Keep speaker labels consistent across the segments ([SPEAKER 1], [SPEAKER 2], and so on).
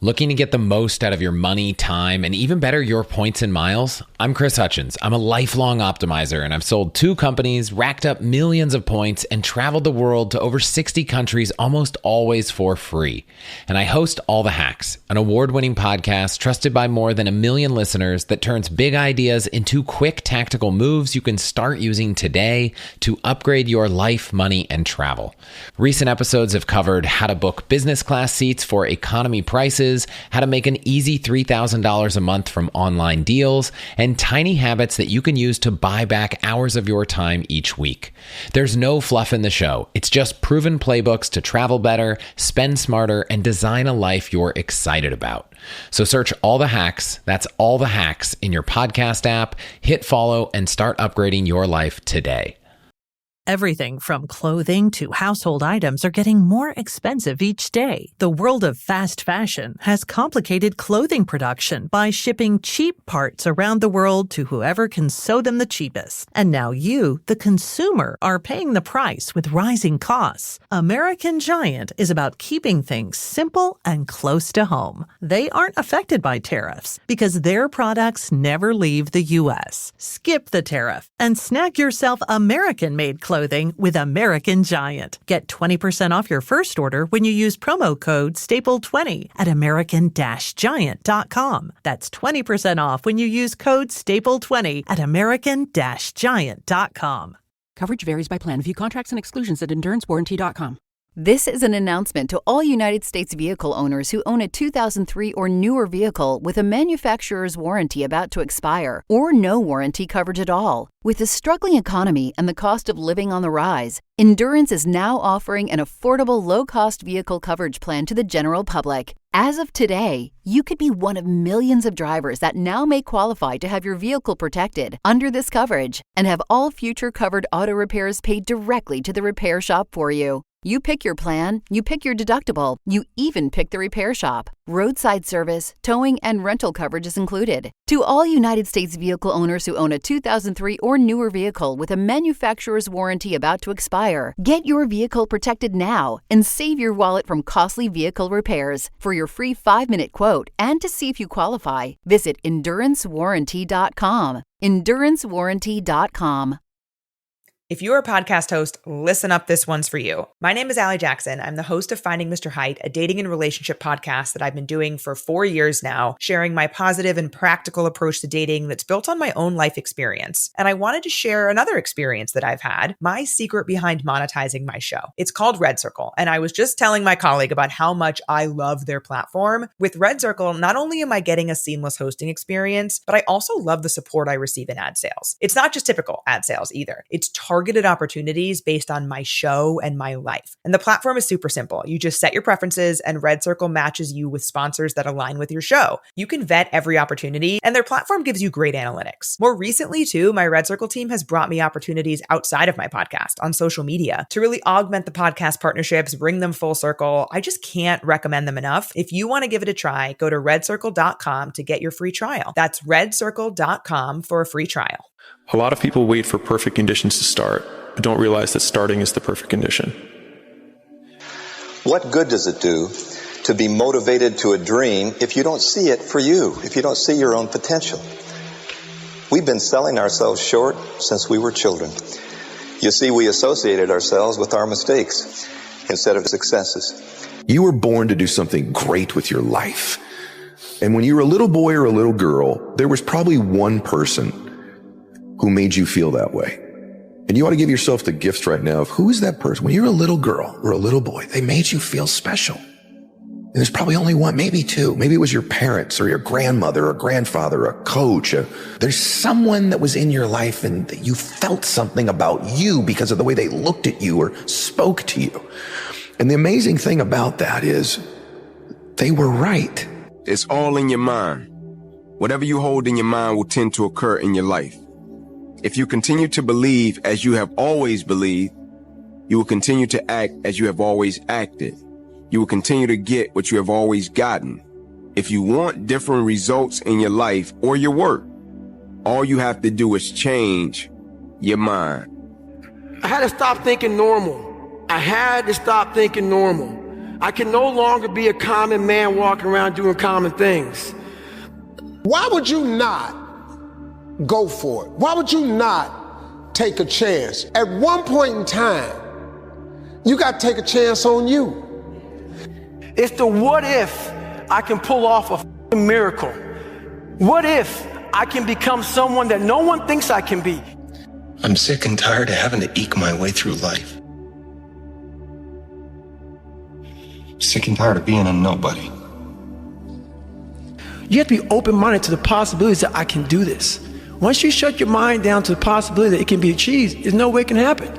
[SPEAKER 1] Looking to get the most out of your money, time, and even better, your points and miles? I'm Chris Hutchins. I'm a lifelong optimizer, and I've sold 2 companies, racked up millions of points, and traveled the world to over 60 countries almost always for free. And I host All the Hacks, an award-winning podcast trusted by more than 1 million listeners that turns big ideas into quick tactical moves you can start using today to upgrade your life, money, and travel. Recent episodes have covered how to book business class seats for economy prices, how to make an easy $3,000 a month from online deals, and tiny habits that you can use to buy back hours of your time each week. There's no fluff in the show. It's just proven playbooks to travel better, spend smarter, and design a life you're excited about. So search All the Hacks, that's All the Hacks, in your podcast app, hit follow, and start upgrading your life today.
[SPEAKER 2] Everything from clothing to household items are getting more expensive each day. The world of fast fashion has complicated clothing production by shipping cheap parts around the world to whoever can sew them the cheapest. And now you, the consumer, are paying the price with rising costs. American Giant is about keeping things simple and close to home. They aren't affected by tariffs because their products never leave the U.S. Skip the tariff and snag yourself American-made clothing with American Giant. Get 20% off your first order when you use promo code STAPLE20 at American-Giant.com. That's 20% off when you use code STAPLE20 at American-Giant.com.
[SPEAKER 3] Coverage varies by plan. View contracts and exclusions at endurancewarranty.com.
[SPEAKER 4] This is an announcement to all United States vehicle owners who own a 2003 or newer vehicle with a manufacturer's warranty about to expire or no warranty coverage at all. With the struggling economy and the cost of living on the rise, Endurance is now offering an affordable, low-cost vehicle coverage plan to the general public. As of today, you could be one of millions of drivers that now may qualify to have your vehicle protected under this coverage and have all future covered auto repairs paid directly to the repair shop for you. You pick your plan, you pick your deductible, you even pick the repair shop. Roadside service, towing, and rental coverage is included. To all United States vehicle owners who own a 2003 or newer vehicle with a manufacturer's warranty about to expire, get your vehicle protected now and save your wallet from costly vehicle repairs. For your free 5-minute quote and to see if you qualify, visit EnduranceWarranty.com. EnduranceWarranty.com.
[SPEAKER 5] If you're a podcast host, listen up, this one's for you. My name is Allie Jackson. I'm the host of Finding Mr. Height, a dating and relationship podcast that I've been doing for 4 years now, sharing my positive and practical approach to dating that's built on my own life experience. And I wanted to share another experience that I've had, my secret behind monetizing my show. It's called Red Circle, and I was just telling my colleague about how much I love their platform. With Red Circle, not only am I getting a seamless hosting experience, but I also love the support I receive in ad sales. It's not just typical ad sales either. It's targeted opportunities based on my show and my life. And the platform is super simple. You just set your preferences and Red Circle matches you with sponsors that align with your show. You can vet every opportunity and their platform gives you great analytics. More recently too, my Red Circle team has brought me opportunities outside of my podcast on social media to really augment the podcast partnerships, bring them full circle. I just can't recommend them enough. If you want to give it a try, go to redcircle.com to get your free trial. That's redcircle.com for a free trial.
[SPEAKER 6] A lot of people wait for perfect conditions to start, but don't realize that starting is the perfect condition.
[SPEAKER 7] What good does it do to be motivated to a dream if you don't see it for you, if you don't see your own potential? We've been selling ourselves short since we were children. You see, we associated ourselves with our mistakes instead of successes.
[SPEAKER 8] You were born to do something great with your life. And when you were a little boy or a little girl, there was probably one person who made you feel that way. And you ought to give yourself the gift right now of who is that person? When you're a little girl or a little boy, they made you feel special. And there's probably only one, maybe two. Maybe it was your parents or your grandmother or grandfather, or a coach. There's someone that was in your life and that you felt something about you because of the way they looked at you or spoke to you. And the amazing thing about that is they were right.
[SPEAKER 9] It's all in your mind. Whatever you hold in your mind will tend to occur in your life. If you continue to believe as you have always believed, you will continue to act as you have always acted. You will continue to get what you have always gotten. If you want different results in your life or your work, all you have to do is change your mind.
[SPEAKER 10] I had to stop thinking normal. I had to stop thinking normal. I can no longer be a common man walking around doing common things.
[SPEAKER 11] Why would you not go for it? Why would you not take a chance? At one point in time, you got to take a chance on you.
[SPEAKER 10] It's the what if I can pull off a miracle. What if I can become someone that no one thinks I can be?
[SPEAKER 7] I'm sick and tired of having to eke my way through life. Sick and tired of being a nobody.
[SPEAKER 10] You have to be open-minded to the possibilities that I can do this. Once you shut your mind down to the possibility that it can be achieved, there's no way it can happen.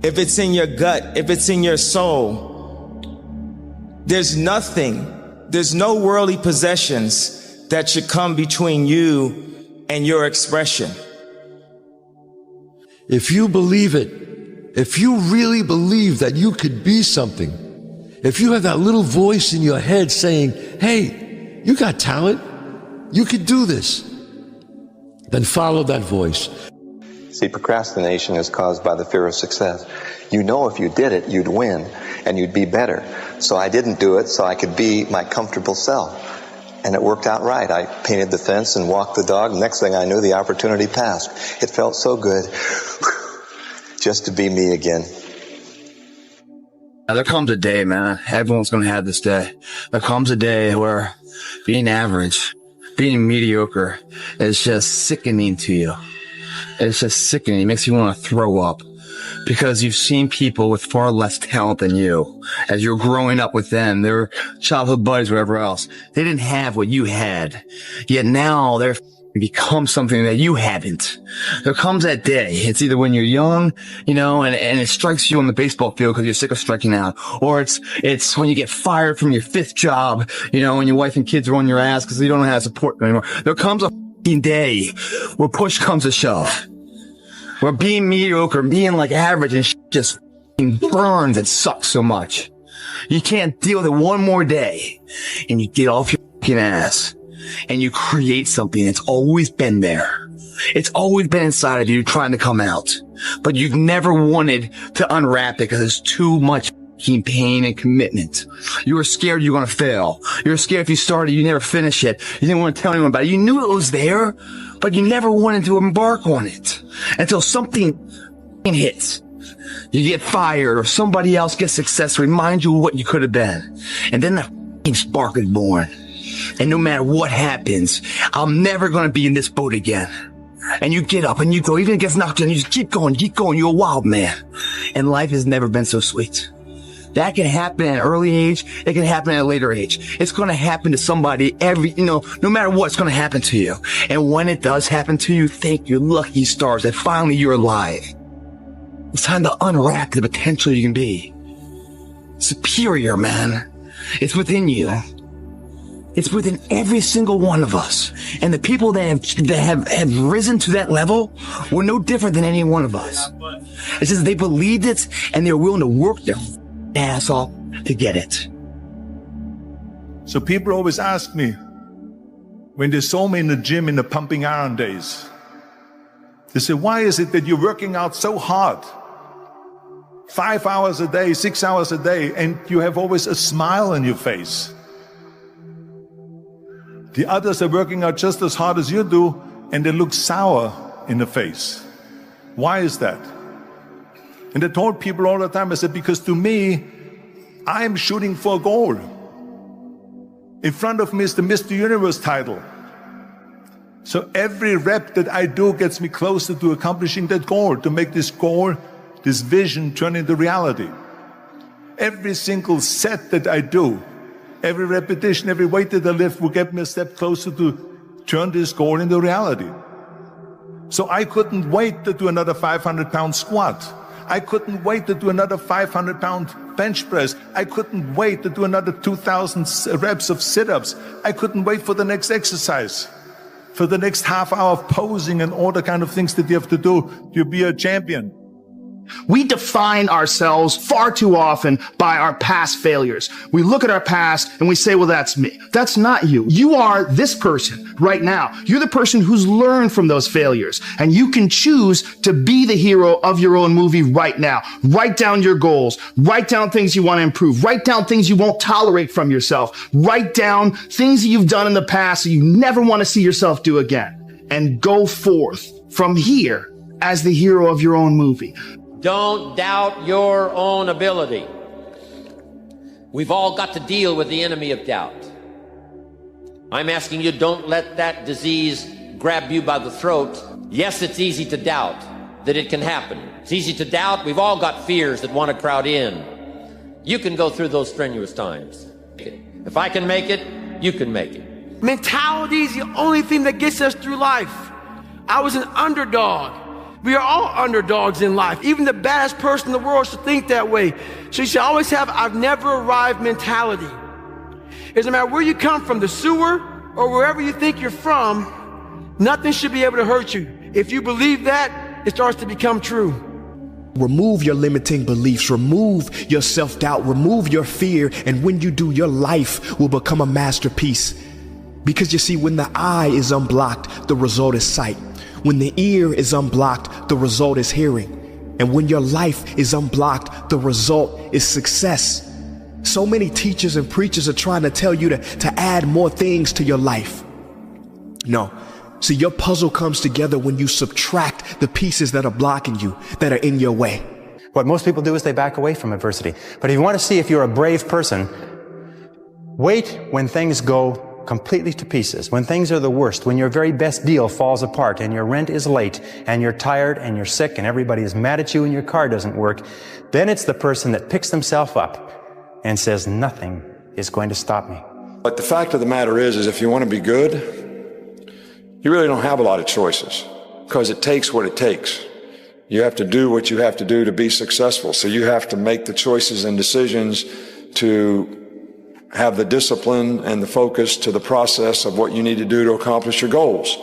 [SPEAKER 12] If it's in your gut, if it's in your soul, there's no worldly possessions that should come between you and your expression.
[SPEAKER 13] If you believe it, if you really believe that you could be something, if you have that little voice in your head saying, hey, you got talent, you could do this, then follow that voice.
[SPEAKER 7] See, procrastination is caused by the fear of success. You know if you did it, you'd win and you'd be better. So I didn't do it so I could be my comfortable self. And it worked out right. I painted the fence and walked the dog. Next thing I knew, the opportunity passed. It felt so good just to be me again.
[SPEAKER 14] Now, there comes a day, man. Everyone's going to have this day. There comes a day where being average, being mediocre is just sickening to you. It's just sickening. It makes you want to throw up because you've seen people with far less talent than you. As you're growing up with them, their childhood buddies, whatever else, they didn't have what you had. Yet now they're become something that you haven't. There comes that day. It's either when you're young, you know, and it strikes you on the baseball field because you're sick of striking out, or it's when you get fired from your 5th job, you know, and your wife and kids are on your ass because you don't know how to support them anymore. There comes a day where push comes to shove, where being mediocre, being like average and just burns and sucks so much. You can't deal with it one more day, and you get off your ass and you create something that's always been there. It's always been inside of you trying to come out, but you've never wanted to unwrap it because it's too much pain and commitment. You were scared you were going to fail. You were scared if you started, you never finish it. You didn't want to tell anyone about it. You knew it was there, but you never wanted to embark on it until something hits. You get fired or somebody else gets success, remind you of what you could have been. And then the spark is born. And no matter what happens, I'm never going to be in this boat again. And you get up and you go, even if it gets knocked down, you just keep going. You're a wild man. And life has never been so sweet. That can happen at an early age. It can happen at a later age. It's going to happen to somebody no matter what, it's going to happen to you. And when it does happen to you, thank your lucky stars that finally you're alive. It's time to unwrap the potential you can be. Superior, man. It's within you. It's within every single one of us. And the people that have risen to that level were no different than any one of us. It's just they believed it and they're willing to work their ass off to get it.
[SPEAKER 15] So people always ask me, when they saw me in the gym in the pumping iron days, they say, why is it that you're working out so hard? 5 hours a day, 6 hours a day, and you have always a smile on your face. The others are working out just as hard as you do, and they look sour in the face. Why is that? And I told people all the time, I said, because to me, I'm shooting for a goal. In front of me is the Mr. Universe title. So every rep that I do gets me closer to accomplishing that goal, to make this goal, this vision turn into reality. Every single set that I do, every repetition, every weight that I lift will get me a step closer to turn this goal into reality. So I couldn't wait to do another 500-pound squat. I couldn't wait to do another 500-pound bench press. I couldn't wait to do another 2,000 reps of sit-ups. I couldn't wait for the next exercise, for the next half hour of posing and all the kind of things that you have to do to be a champion.
[SPEAKER 16] We define ourselves far too often by our past failures. We look at our past and we say, well, that's me. That's not you. You are this person right now. You're the person who's learned from those failures, and you can choose to be the hero of your own movie right now. Write down your goals. Write down things you want to improve. Write down things you won't tolerate from yourself. Write down things that you've done in the past that you never want to see yourself do again, and go forth from here as the hero of your own movie.
[SPEAKER 17] Don't doubt your own ability. We've all got to deal with the enemy of doubt. I'm asking you, don't let that disease grab you by the throat. Yes, it's easy to doubt that it can happen. It's easy to doubt. We've all got fears that want to crowd in. You can go through those strenuous times. If I can make it, you can make it.
[SPEAKER 10] Mentality is the only thing that gets us through life. I was an underdog. We are all underdogs in life. Even the baddest person in the world should think that way. So you should always have I've never arrived mentality. It doesn't matter where you come from, the sewer or wherever you think you're from, nothing should be able to hurt you. If you believe that, it starts to become true.
[SPEAKER 18] Remove your limiting beliefs, remove your self-doubt, remove your fear, and when you do, your life will become a masterpiece. Because you see, when the eye is unblocked, the result is sight. When the ear is unblocked, the result is hearing. And when your life is unblocked, the result is success. So many teachers and preachers are trying to tell you to add more things to your life. No. See, your puzzle comes together when you subtract the pieces that are blocking you, that are in your way.
[SPEAKER 19] What most people do is they back away from adversity. But if you want to see if you're a brave person, wait when things go completely to pieces, when things are the worst, when your very best deal falls apart and your rent is late and you're tired and you're sick and everybody is mad at you and your car doesn't work, then it's the person that picks themselves up and says, nothing is going to stop me.
[SPEAKER 20] But the fact of the matter is if you want to be good, you really don't have a lot of choices, because it takes what it takes. You have to do what you have to do to be successful. So you have to make the choices and decisions to have the discipline and the focus to the process of what you need to do to accomplish your goals.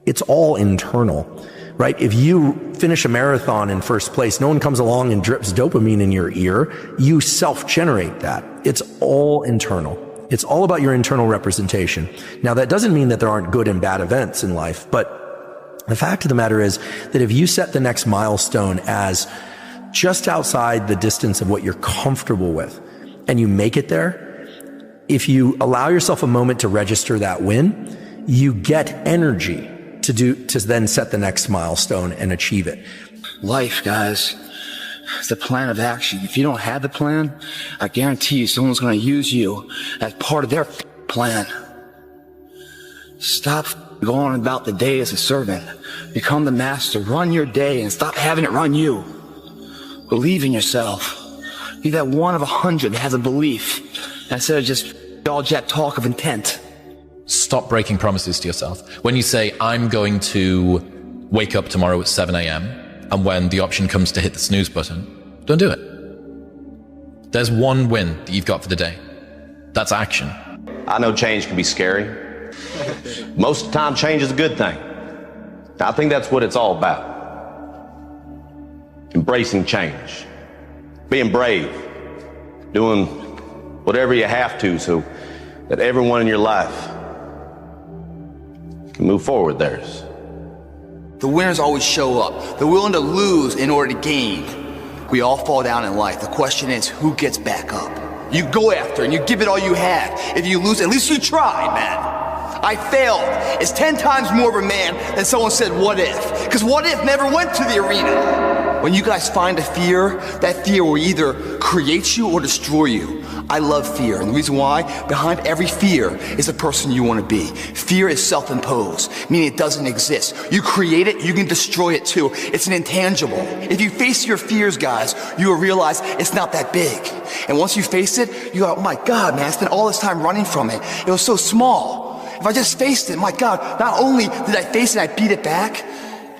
[SPEAKER 21] It's all internal, right? If you finish a marathon in first place, no one comes along and drips dopamine in your ear. You self-generate that. It's all internal. It's all about your internal representation. Now, that doesn't mean that there aren't good and bad events in life, but the fact of the matter is that if you set the next milestone as just outside the distance of what you're comfortable with, and you make it there, if you allow yourself a moment to register that win, you get energy to then set the next milestone and achieve it.
[SPEAKER 14] Life, guys, is the plan of action. If you don't have the plan, I guarantee you someone's going to use you as part of their plan. Stop going about the day as a servant. Become the master. Run your day and stop having it run you. Believe in yourself. Be that one of 100 that has a belief instead of just all jet talk of intent.
[SPEAKER 22] Stop breaking promises to yourself. When you say, I'm going to wake up tomorrow at 7 a.m., and when the option comes to hit the snooze button, don't do it. There's one win that you've got for the day. That's action.
[SPEAKER 23] I know change can be scary. Most of the time, change is a good thing. I think that's what it's all about. Embracing change. Being brave, doing whatever you have to so that everyone in your life can move forward theirs.
[SPEAKER 24] The winners always show up. They're willing to lose in order to gain. We all fall down in life. The question is, who gets back up? You go after and you give it all you have. If you lose, at least you tried, man. I failed. It's 10 times more of a man than someone said, what if? Because what if never went to the arena. When you guys find a fear, that fear will either create you or destroy you. I love fear, and the reason why, behind every fear is the person you want to be. Fear is self-imposed, meaning it doesn't exist. You create it, you can destroy it too. It's an intangible. If you face your fears, guys, you will realize it's not that big. And once you face it, you go, oh my God, man, I spent all this time running from it. It was so small. If I just faced it, my God, not only did I face it, I beat it back,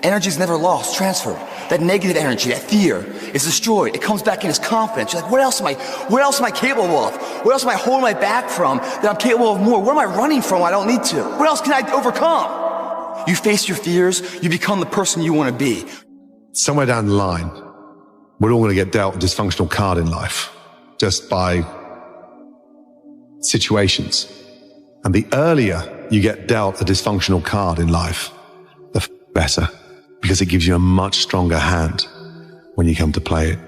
[SPEAKER 24] energy's never lost, transferred. That negative energy, that fear is destroyed. It comes back in as confidence. You're like, what else am I capable of? What else am I holding my back from that I'm capable of more? What am I running from I don't need to? What else can I overcome? You face your fears, you become the person you want to be.
[SPEAKER 1] somewhere down the line, we're all going to get dealt a dysfunctional card in life just by situations. And the earlier you get dealt a dysfunctional card in life, the better, because it gives you a much stronger hand when you come to play it.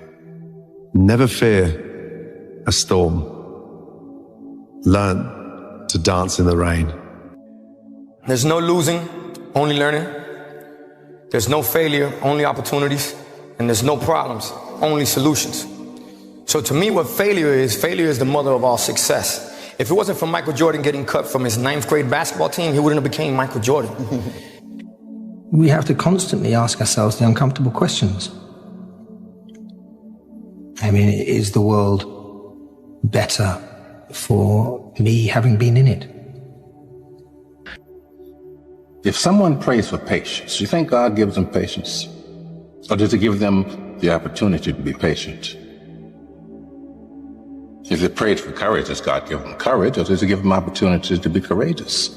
[SPEAKER 1] Never fear a storm. Learn to dance in the rain.
[SPEAKER 2] There's no losing, only learning. There's no failure, only opportunities. And there's no problems, only solutions. So to me, what failure is the mother of all success. If it wasn't for Michael Jordan getting cut from his 9th grade basketball team, he wouldn't have become Michael Jordan.
[SPEAKER 3] We have to constantly ask ourselves the uncomfortable questions. I mean, is the world better for me having been in it?
[SPEAKER 4] If someone prays for patience, do you think God gives them patience? Or does he give them the opportunity to be patient? If they prayed for courage, does God give them courage, or does he give them opportunities to be courageous?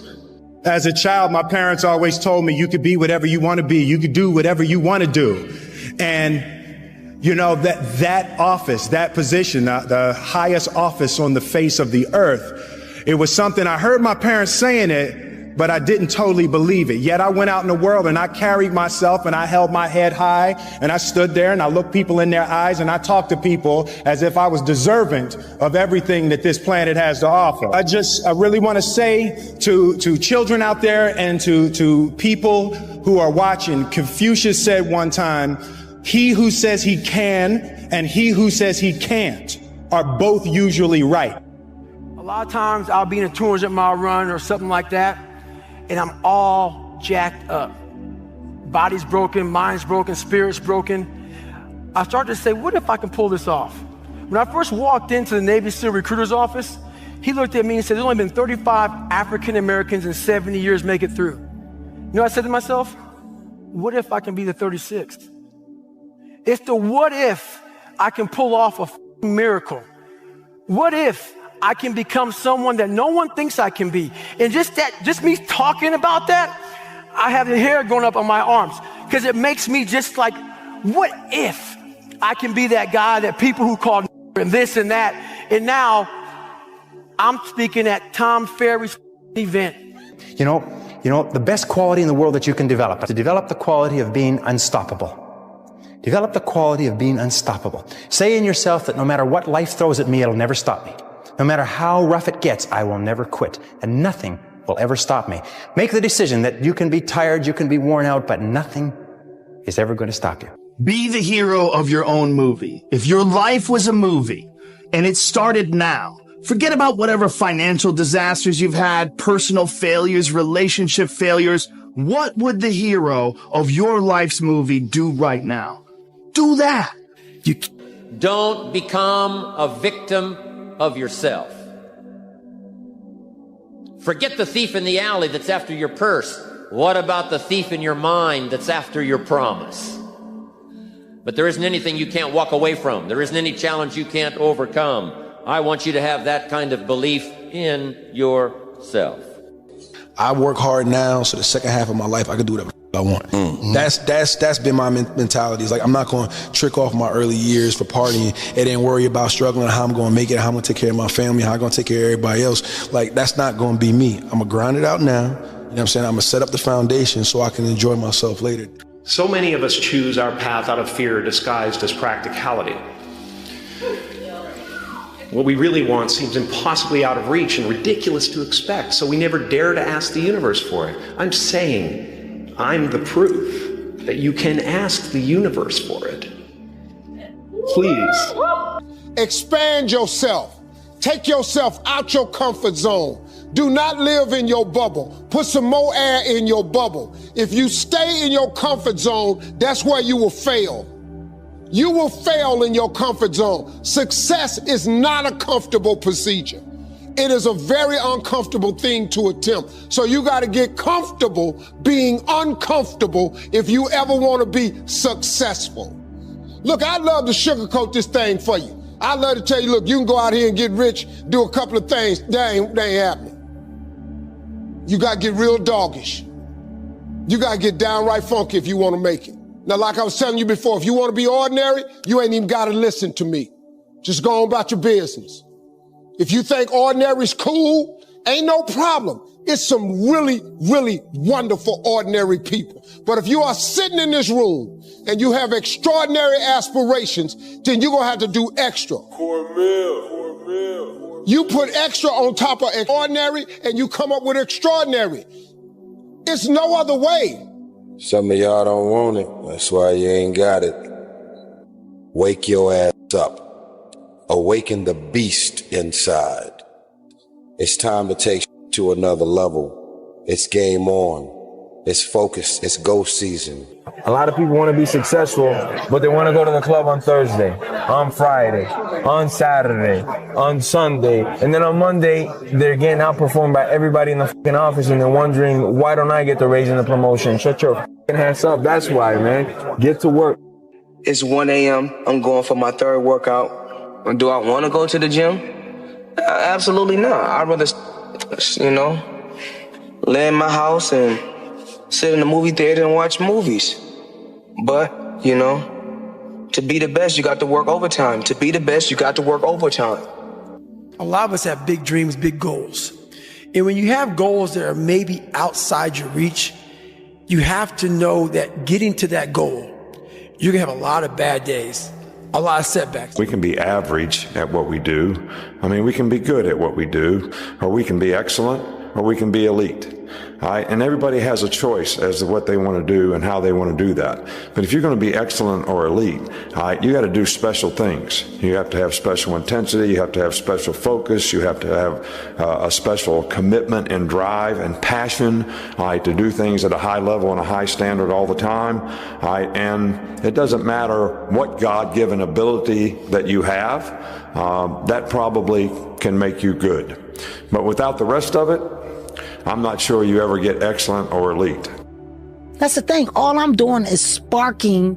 [SPEAKER 25] As a child, my parents always told me you could be whatever you want to be. You could do whatever you want to do. And, you know, that office, that position, the highest office on the face of the earth, it was something I heard my parents saying it, but I didn't totally believe it. Yet I went out in the world and I carried myself and I held my head high and I stood there and I looked people in their eyes and I talked to people as if I was deserving of everything that this planet has to offer. I really want to say to children out there and to people who are watching, Confucius said one time, he who says he can and he who says he can't are both usually right.
[SPEAKER 10] A lot of times I'll be in a 200 mile run or something like that, and I'm all jacked up. Body's broken, mind's broken, spirit's broken. I started to say, what if I can pull this off? When I first walked into the Navy SEAL recruiter's office, he looked at me and said, there's only been 35 African Americans in 70 years make it through. You know what I said to myself? What if I can be the 36th? It's the what if I can pull off a miracle. What if I can become someone that no one thinks I can be? And just me talking about that, I have the hair going up on my arms because it makes me just like, what if I can be that guy that people who call and this and that, and now I'm speaking at Tom Ferry's event.
[SPEAKER 19] You know, the best quality in the world that you can develop, to develop the quality of being unstoppable. Develop the quality of being unstoppable. Say in yourself that no matter what life throws at me, it'll never stop me. No matter how rough it gets, I will never quit, and nothing will ever stop me. Make the decision that you can be tired, you can be worn out, but nothing is ever going to stop you.
[SPEAKER 16] Be the hero of your own movie. If your life was a movie and it started now, forget about whatever financial disasters you've had, personal failures, relationship failures. What would the hero of your life's movie do right now? Do that.
[SPEAKER 17] Don't become a victim of yourself. Forget the thief in the alley that's after your purse. What about the thief in your mind that's after your promise? But there isn't anything you can't walk away from. There isn't any challenge you can't overcome. I want you to have that kind of belief in yourself.
[SPEAKER 26] I work hard now, so the second half of my life I can do whatever I want. Mm-hmm. That's been my mentality. It's like I'm not going to trick off my early years for partying and then worry about struggling, how I'm going to make it, how I'm going to take care of my family, how I'm going to take care of everybody else. Like, that's not going to be me. I'm going to grind it out now. You know what I'm saying? I'm going to set up the foundation so I can enjoy myself later.
[SPEAKER 27] So many of us choose our path out of fear disguised as practicality. What we really want seems impossibly out of reach and ridiculous to expect, so we never dare to ask the universe for it. I'm saying I'm the proof that you can ask the universe for it. Please.
[SPEAKER 11] Expand yourself. Take yourself out your comfort zone. Do not live in your bubble. Put some more air in your bubble. If you stay in your comfort zone, that's where you will fail. You will fail in your comfort zone. Success is not a comfortable procedure. It is a very uncomfortable thing to attempt. So you got to get comfortable being uncomfortable if you ever want to be successful. Look, I'd love to sugarcoat this thing for you. I'd love to tell you, look, you can go out here and get rich, do a couple of things. That ain't happening. You got to get real doggish. You got to get downright funky if you want to make it. Now, like I was telling you before, if you want to be ordinary, you ain't even got to listen to me. Just go on about your business. If you think ordinary is cool, ain't no problem. It's some really, really wonderful ordinary people. But if you are sitting in this room and you have extraordinary aspirations, then you're going to have to do extra. You put extra on top of ordinary and you come up with extraordinary. It's no other way.
[SPEAKER 5] Some of y'all don't want it. That's why you ain't got it. Wake your ass up. Awaken the beast inside. It's time to take to another level. It's game on. It's focused. It's go season.
[SPEAKER 6] A lot of people want to be successful, but they want to go to the club on Thursday, on Friday, on Saturday, on Sunday, and then on Monday, they're getting outperformed by everybody in the fucking office, and they're wondering, why don't I get the raise and the promotion? Shut your fucking ass up. That's why, man. Get to work.
[SPEAKER 7] It's 1 a.m. I'm going for my third workout. Do I want to go to the gym? Absolutely not. I'd rather, lay in my house and sit in the movie theater and watch movies. But, to be the best, you got to work overtime. To be the best, you got to work overtime.
[SPEAKER 10] A lot of us have big dreams, big goals. And when you have goals that are maybe outside your reach, you have to know that getting to that goal, you're going to have a lot of bad days, a lot of setbacks.
[SPEAKER 20] We can be average at what we do. We can be good at what we do, or we can be excellent, or we can be elite. And everybody has a choice as to what they want to do and how they want to do that. But if you're going to be excellent or elite, you got to do special things. You have to have special intensity. You have to have special focus. You have to have a special commitment and drive and passion to do things at a high level and a high standard all the time. And it doesn't matter what God-given ability that you have. That probably can make you good. But without the rest of it, I'm not sure you ever get excellent or elite.
[SPEAKER 8] That's the thing. All I'm doing is sparking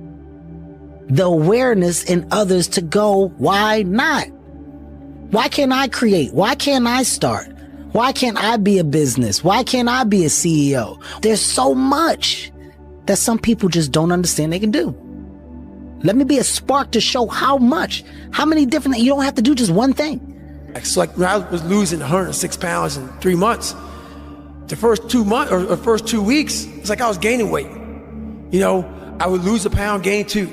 [SPEAKER 8] the awareness in others to go, why not? Why can't I create? Why can't I start? Why can't I be a business? Why can't I be a CEO? There's so much that some people just don't understand they can do. Let me be a spark to show how many different, you don't have to do just one thing.
[SPEAKER 10] So like when I was losing 106 pounds in 3 months, the first 2 months or first 2 weeks, it's like I was gaining weight. I would lose a pound, gain 2.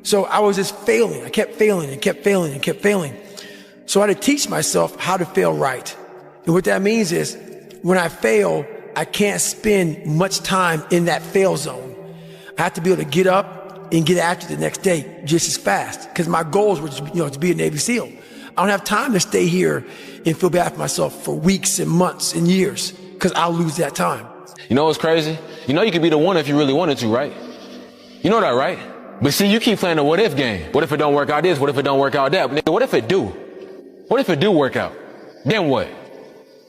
[SPEAKER 10] So I was just failing. I kept failing and kept failing and kept failing. So I had to teach myself how to fail right. And what that means is when I fail, I can't spend much time in that fail zone. I have to be able to get up and get after it the next day just as fast. Because my goals were to be a Navy SEAL. I don't have time to stay here and feel bad for myself for weeks and months and years, because I'll lose that time.
[SPEAKER 9] You know what's crazy? You could be the one if you really wanted to, right? You know that, right? But see, you keep playing the what if game. What if it don't work out this? What if it don't work out that? But what if it do? What if it do work out? Then what?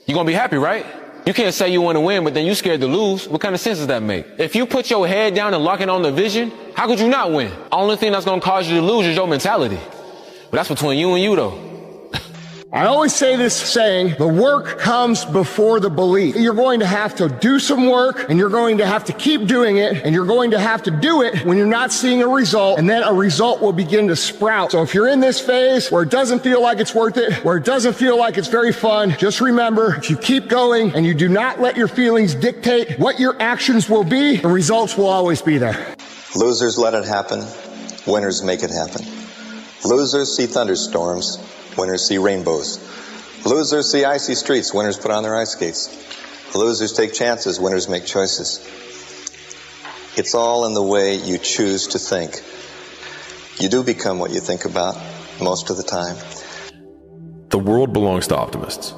[SPEAKER 9] You gonna be happy, right? You can't say you want to win, but then you scared to lose. What kind of sense does that make? If you put your head down and lock in on the vision, how could you not win? Only thing that's gonna cause you to lose is your mentality. But that's between you and you, though.
[SPEAKER 12] I always say this saying, the work comes before the belief. You're going to have to do some work, and you're going to have to keep doing it, and you're going to have to do it when you're not seeing a result, and then a result will begin to sprout. So if you're in this phase where it doesn't feel like it's worth it, where it doesn't feel like it's very fun, just remember, if you keep going and you do not let your feelings dictate what your actions will be, the results will always be there.
[SPEAKER 13] Losers let it happen. Winners make it happen. Losers see thunderstorms. Winners see rainbows. Losers see icy streets. Winners put on their ice skates. Losers take chances. Winners make choices. It's all in the way you choose to think. You do become what you think about most of the time.
[SPEAKER 28] The world belongs to optimists.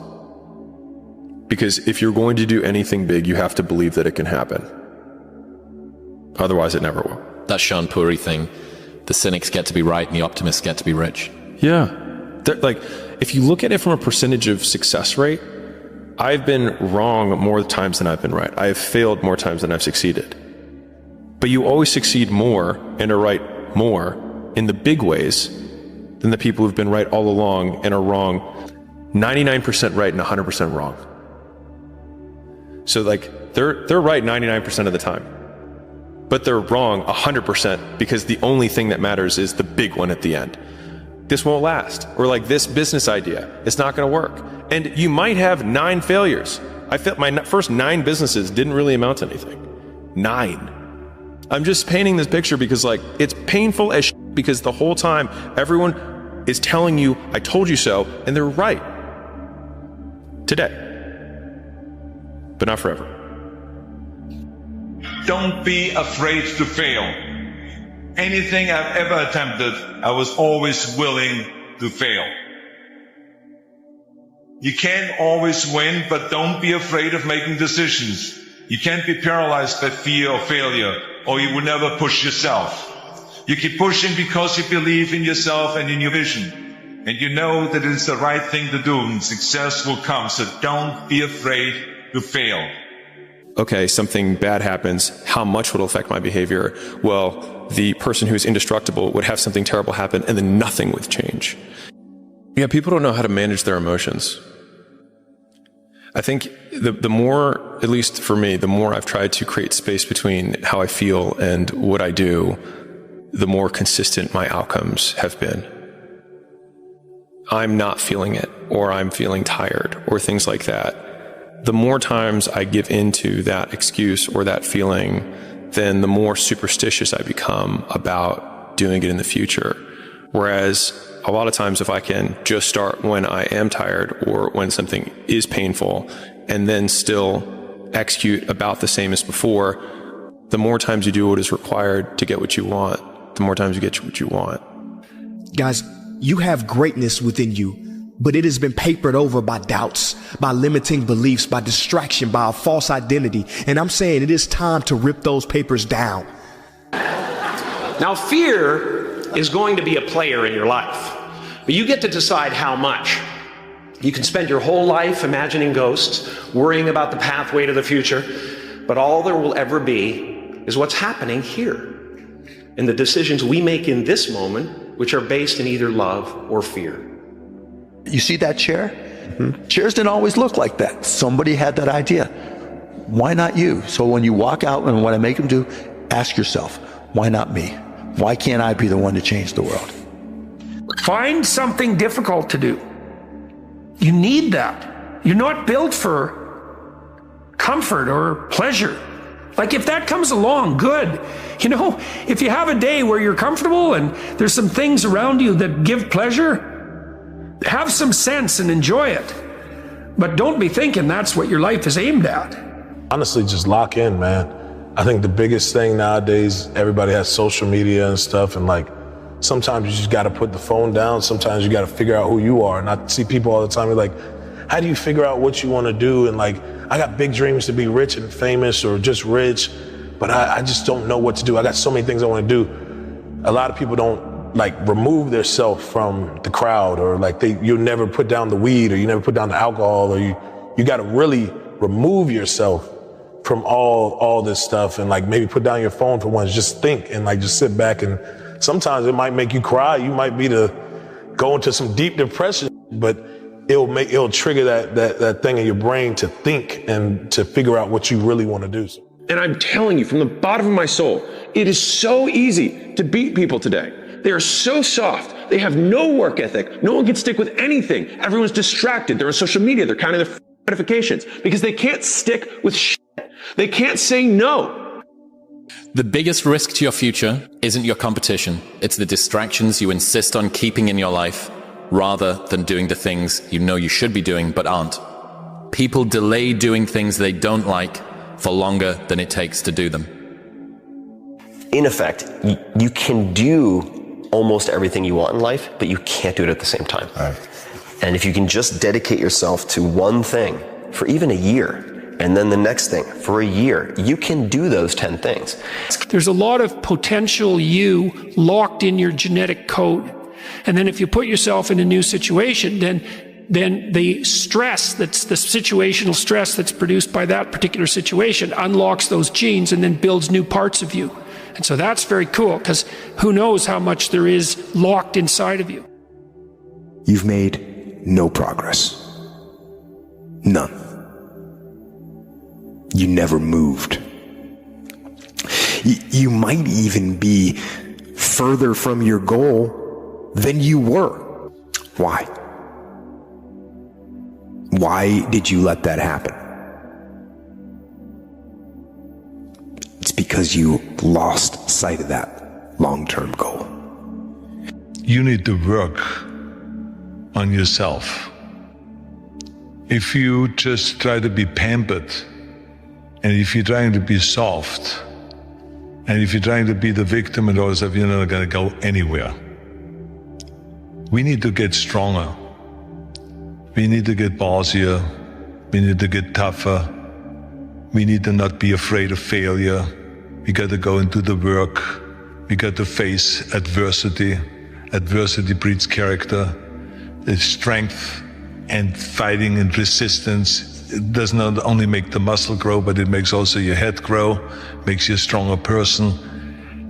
[SPEAKER 28] Because if you're going to do anything big, you have to believe that it can happen. Otherwise, it never will.
[SPEAKER 22] That Sean Puri thing, the cynics get to be right and the optimists get to be rich.
[SPEAKER 28] Yeah. If you look at it from a percentage of success rate, I've been wrong more times than I've been right. I have failed more times than I've succeeded. But you always succeed more and are right more in the big ways than the people who've been right all along and are wrong 99% right and 100% wrong. So they're right 99% of the time. but they're wrong 100% because the only thing that matters is the big one at the end. This won't last. Or like this business idea, it's not going to work. And you might have 9 failures. I felt my first 9 businesses didn't really amount to anything. 9. I'm just painting this picture because like it's painful as shit because the whole time everyone is telling you, I told you so, and they're right. Today. But not forever.
[SPEAKER 1] Don't be afraid to fail. Anything I've ever attempted, I was always willing to fail. You can't always win, but don't be afraid of making decisions. You can't be paralyzed by fear of failure, or you will never push yourself. You keep pushing because you believe in yourself and in your vision. And you know that it is the right thing to do, and success will come. So don't be afraid to fail.
[SPEAKER 28] Okay, something bad happens. How much will it affect my behavior? Well, the person who's indestructible would have something terrible happen, and then nothing would change. Yeah, people don't know how to manage their emotions. I think the more, at least for me, the more I've tried to create space between how I feel and what I do, the more consistent my outcomes have been. I'm not feeling it, or I'm feeling tired, or things like that. The more times I give into that excuse or that feeling, then the more superstitious I become about doing it in the future. Whereas a lot of times if I can just start when I am tired or when something is painful and then still execute about the same as before, the more times you do what is required to get what you want, the more times you get what you want.
[SPEAKER 2] Guys, you have greatness within you, but it has been papered over by doubts, by limiting beliefs, by distraction, by a false identity. And I'm saying it is time to rip those papers down.
[SPEAKER 27] Now, fear is going to be a player in your life, but you get to decide how much. You can spend your whole life imagining ghosts, worrying about the pathway to the future, but all there will ever be is what's happening here, and the decisions we make in this moment, which are based in either love or fear.
[SPEAKER 14] You see that chair? Mm-hmm. Chairs didn't always look like that. Somebody had that idea. Why not you? So when you walk out and what I make them do, ask yourself, why not me? Why can't I be the one to change the world?
[SPEAKER 15] Find something difficult to do. You need that. You're not built for comfort or pleasure. Like if that comes along, good. You know, if you have a day where you're comfortable and there's some things around you that give pleasure, have some sense and enjoy it. But don't be thinking that's what your life is aimed at.
[SPEAKER 18] Honestly, just lock in, man. I think the biggest thing nowadays, everybody has social media and stuff, and like sometimes you just got to put the phone down. Sometimes you got to figure out who you are. And I see people all the time, they're like, how do you figure out what you want to do? And like, I got big dreams to be rich and famous or just rich, but I just don't know what to do. I got so many things I want to do. A lot of people don't like remove themselves from the crowd, or like you never put down the weed, or you never put down the alcohol, or you got to really remove yourself from all this stuff, and like maybe put down your phone for once, just think and like just sit back. And sometimes it might make you cry. You might be to go into some deep depression, but it'll trigger that thing in your brain to think and to figure out what you really want to do.
[SPEAKER 21] And I'm telling you from the bottom of my soul, it is so easy to beat people today. They are so soft. They have no work ethic. No one can stick with anything. Everyone's distracted. They're on social media. They're counting their notifications because they can't stick with shit. They can't say no.
[SPEAKER 22] The biggest risk to your future isn't your competition. It's the distractions you insist on keeping in your life rather than doing the things you know you should be doing but aren't. People delay doing things they don't like for longer than it takes to do them.
[SPEAKER 23] In effect, you can do almost everything you want in life, but you can't do it at the same time. Right. And if you can just dedicate yourself to one thing for even a year, and then the next thing for a year, you can do those 10 things.
[SPEAKER 15] There's a lot of potential you locked in your genetic code. And then if you put yourself in a new situation, then the stress, that's the situational stress that's produced by that particular situation, unlocks those genes and then builds new parts of you. And so that's very cool, because who knows how much there is locked inside of you.
[SPEAKER 24] You've made no progress. None. You never moved. You might even be further from your goal than you were. Why? Why did you let that happen? It's because you lost sight of that long-term goal.
[SPEAKER 1] You need to work on yourself. If you just try to be pampered, and if you're trying to be soft, and if you're trying to be the victim and all that stuff, you're not going to go anywhere. We need to get stronger. We need to get ballsier. We need to get tougher. We need to not be afraid of failure. We got to go and do the work. We got to face adversity. Adversity breeds character. It's strength and fighting and resistance. It does not only make the muscle grow, but it makes also your head grow, makes you a stronger person.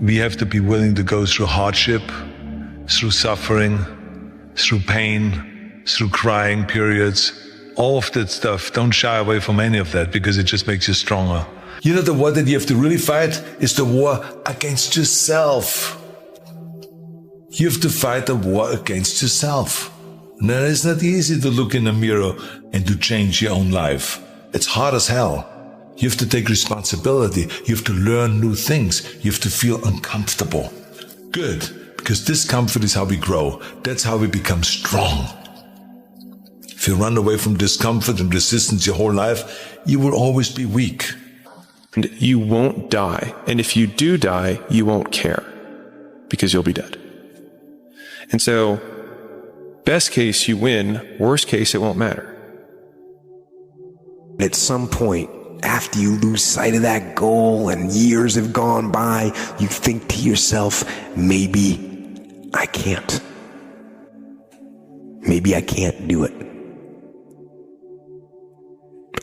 [SPEAKER 1] We have to be willing to go through hardship, through suffering, through pain, through crying periods, all of that stuff. Don't shy away from any of that, because it just makes you stronger.
[SPEAKER 3] You know, the war that you have to really fight is the war against yourself. You have to fight a war against yourself. And then it's not easy to look in the mirror and to change your own life. It's hard as hell. You have to take responsibility. You have to learn new things. You have to feel uncomfortable. Good, because discomfort is how we grow. That's how we become strong. If you run away from discomfort and resistance your whole life, you will always be weak.
[SPEAKER 28] And you won't die. And if you do die, you won't care, because you'll be dead. And so, best case, you win. Worst case, it won't matter.
[SPEAKER 24] At some point, after you lose sight of that goal and years have gone by, you think to yourself, maybe I can't. Maybe I can't do it.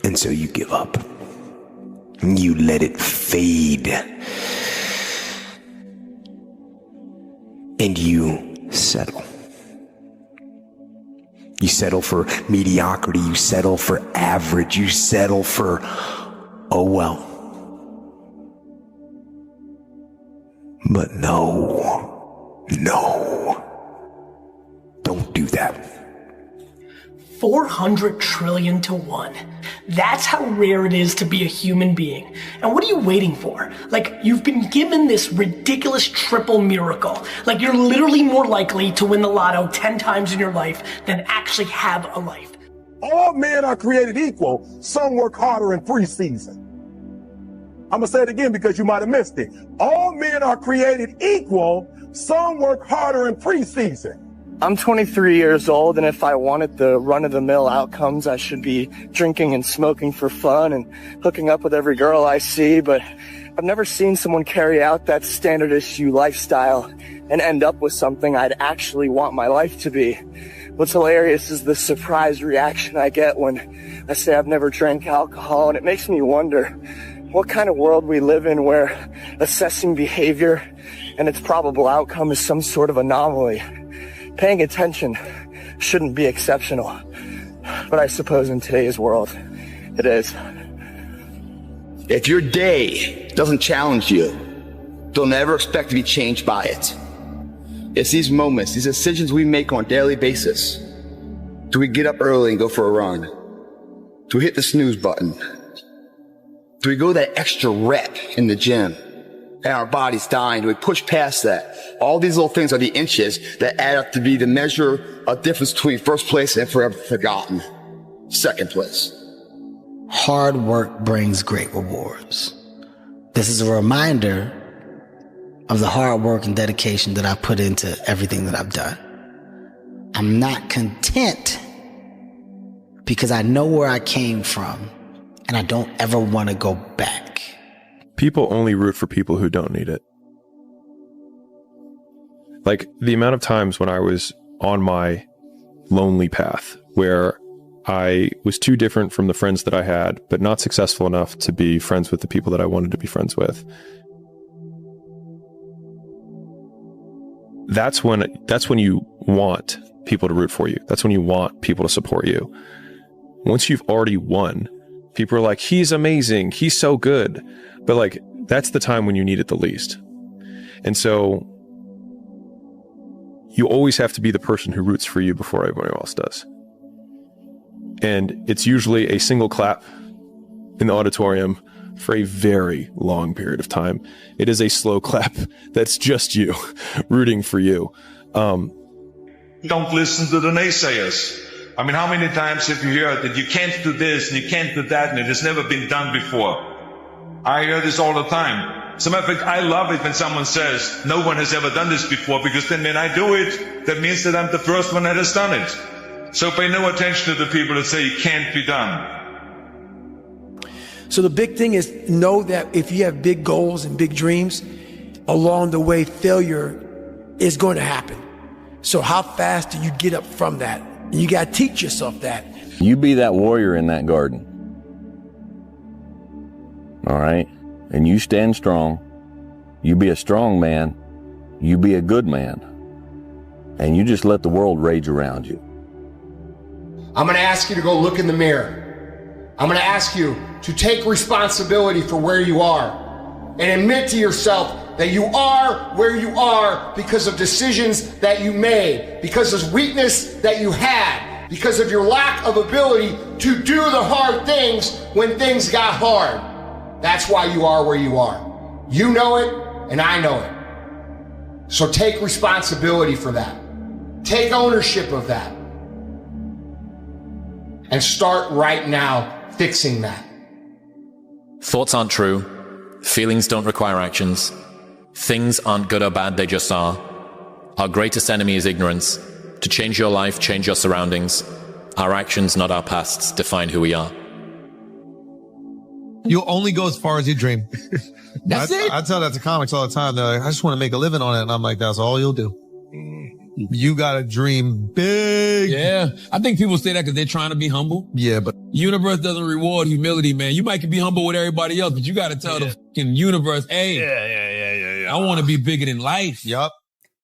[SPEAKER 24] And so you give up. And you let it fade. And you settle. You settle for mediocrity. You settle for average. You settle for, oh well. But no. Don't do that.
[SPEAKER 4] 400 trillion to 1. That's how rare it is to be a human being. And what are you waiting for? Like, you've been given this ridiculous triple miracle. Like, you're literally more likely to win the lotto 10 times in your life than actually have a life.
[SPEAKER 11] All men are created equal. Some work harder in preseason. I'm gonna say it again because you might have missed it. All men are created equal. Some work harder in preseason.
[SPEAKER 16] I'm 23 years old, and if I wanted the run-of-the-mill outcomes, I should be drinking and smoking for fun and hooking up with every girl I see, but I've never seen someone carry out that standard issue lifestyle and end up with something I'd actually want my life to be. What's hilarious is the surprise reaction I get when I say I've never drank alcohol, and it makes me wonder what kind of world we live in where assessing behavior and its probable outcome is some sort of anomaly. Paying attention shouldn't be exceptional, but I suppose in today's world, it is.
[SPEAKER 17] If your day doesn't challenge you, don't ever expect to be changed by it. It's these moments, these decisions we make on a daily basis. Do we get up early and go for a run? Do we hit the snooze button? Do we go that extra rep in the gym? And our body's dying. Do we push past that? All these little things are the inches that add up to be the measure of difference between first place and forever forgotten second place.
[SPEAKER 8] Hard work brings great rewards. This is a reminder of the hard work and dedication that I put into everything that I've done. I'm not content because I know where I came from and I don't ever want to go back.
[SPEAKER 28] People only root for people who don't need it. Like, the amount of times when I was on my lonely path where I was too different from the friends that I had, but not successful enough to be friends with the people that I wanted to be friends with. That's when you want people to root for you. That's when you want people to support you. Once you've already won, people are like, he's amazing, he's so good. But like, that's the time when you need it the least. And so you always have to be the person who roots for you before everybody else does. And it's usually a single clap in the auditorium for a very long period of time. It is a slow clap that's just you rooting for you.
[SPEAKER 1] Don't listen to the naysayers. I mean, how many times have you heard that you can't do this and you can't do that and it has never been done before? I hear this all the time. As a matter of fact, I love it when someone says, no one has ever done this before, because then when I do it, that means that I'm the first one that has done it. So pay no attention to the people that say it can't be done.
[SPEAKER 5] So the big thing is know that if you have big goals and big dreams, along the way, failure is going to happen. So how fast do you get up from that? And you got to teach yourself that.
[SPEAKER 6] You be that warrior in that garden. All right? And you stand strong. You be a strong man. You be a good man. And you just let the world rage around you.
[SPEAKER 12] I'm going to ask you to go look in the mirror. I'm going to ask you to take responsibility for where you are and admit to yourself that you are where you are because of decisions that you made, because of weakness that you had, because of your lack of ability to do the hard things when things got hard. That's why you are where you are. You know it, and I know it. So take responsibility for that. Take ownership of that. And start right now fixing that.
[SPEAKER 22] Thoughts aren't true. Feelings don't require actions. Things aren't good or bad, they just are. Our greatest enemy is ignorance. To change your life, change your surroundings. Our actions, not our pasts, define who we are.
[SPEAKER 7] You'll only go as far as you dream.
[SPEAKER 5] That's it.
[SPEAKER 7] I tell that to comics all the time. They're like, I just want to make a living on it. And I'm like, that's all you'll do. You got to dream big.
[SPEAKER 10] Yeah. I think people say that because they're trying to be humble.
[SPEAKER 7] Yeah, but
[SPEAKER 10] universe doesn't reward humility, man. You might be humble with everybody else, but you got to tell the fucking universe, hey, I want to be bigger than life.
[SPEAKER 7] Yup.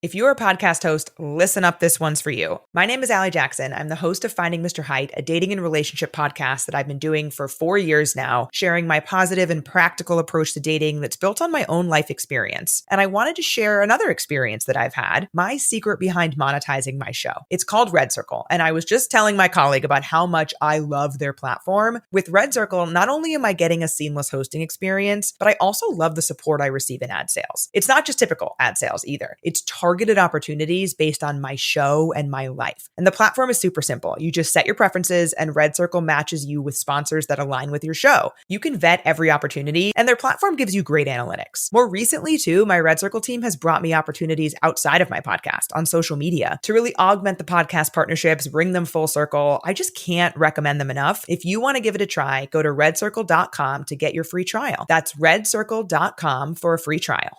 [SPEAKER 19] If you're a podcast host, listen up, this one's for you. My name is Allie Jackson. I'm the host of Finding Mr. Height, a dating and relationship podcast that I've been doing for 4 years now, sharing my positive and practical approach to dating that's built on my own life experience. And I wanted to share another experience that I've had, my secret behind monetizing my show. It's called Red Circle, and I was just telling my colleague about how much I love their platform. With Red Circle, not only am I getting a seamless hosting experience, but I also love the support I receive in ad sales. It's not just typical ad sales either. It's targeted opportunities based on my show and my life. And the platform is super simple. You just set your preferences and Red Circle matches you with sponsors that align with your show. You can vet every opportunity and their platform gives you great analytics. More recently too, my Red Circle team has brought me opportunities outside of my podcast on social media to really augment the podcast partnerships, bring them full circle. I just can't recommend them enough. If you want to give it a try, go to redcircle.com to get your free trial. That's redcircle.com for a free trial.